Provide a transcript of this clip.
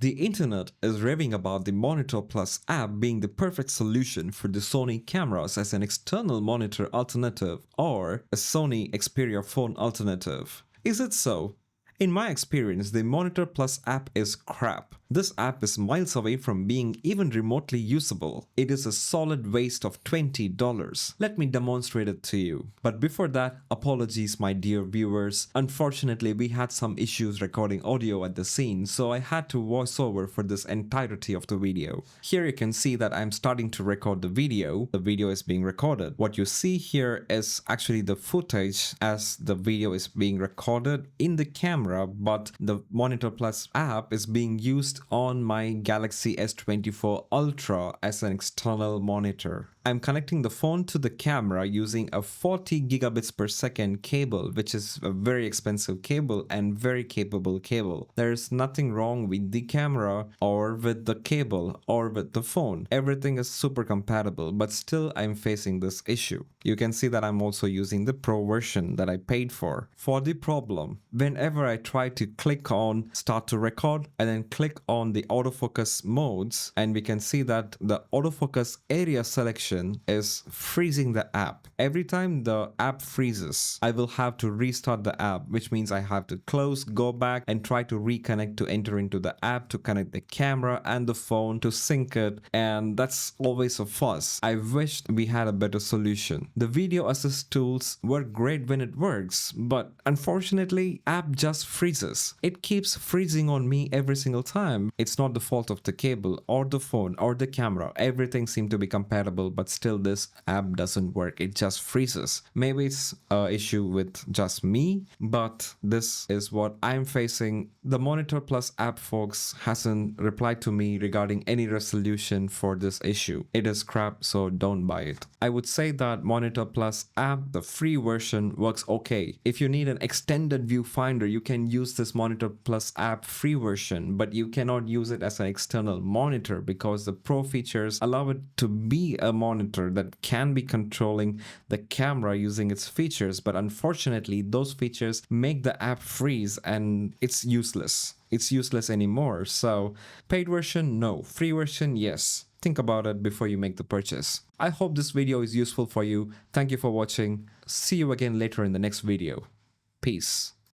The internet is raving about the Monitor Plus app being the perfect solution for the Sony cameras as an external monitor alternative or a Sony Xperia phone alternative. Is it so? In my experience, the Monitor Plus app is crap. This app is miles away from being even remotely usable. It is a solid waste of $20. Let me demonstrate it to you. But before that, apologies my dear viewers. Unfortunately, we had some issues recording audio at the scene, so I had to voice over for this entirety of the video. Here you can see that I'm starting to record the video. The video is being recorded. What you see here is actually the footage as the video is being recorded in the camera, but the Monitor Plus app is being used on my Galaxy S24 Ultra as an external monitor. I'm connecting the phone to the camera using a 40 gigabits per second cable, which is a very expensive cable and very capable cable. There's nothing wrong with the camera or with the cable or with the phone. Everything is super compatible, but still I'm facing this issue. You can see that I'm also using the Pro version that I paid for. For the problem, whenever I try to click on start to record and then click on the autofocus modes, and we can see that the autofocus area selection is freezing the app. Every time the app freezes, I will have to restart the app, which means I have to close, go back and try to reconnect to enter into the app to connect the camera and the phone to sync it, and that's always a fuss. I wished we had a better solution. The video assist tools work great when it works, but unfortunately app just freezes. It keeps freezing on me every single time. It's not the fault of the cable or the phone or the camera. Everything seemed to be compatible, but still this app doesn't work. It just freezes. Maybe it's an issue with just me, but this is what I'm facing. The Monitor Plus app folks hasn't replied to me regarding any resolution for this issue. It is crap, so don't buy it. I would say that Monitor Plus app, the free version, works okay. If you need an extended viewfinder, you can use this Monitor Plus app free version, but you cannot use it as an external monitor because the Pro features allow it to be a monitor that can be controlling the camera using its features, but unfortunately those features make the app freeze and it's useless. It's useless anymore. So paid version, no. Free version, yes. Think about it before you make the purchase. I hope this video is useful for you. Thank you for watching. See you again later in the next video. Peace.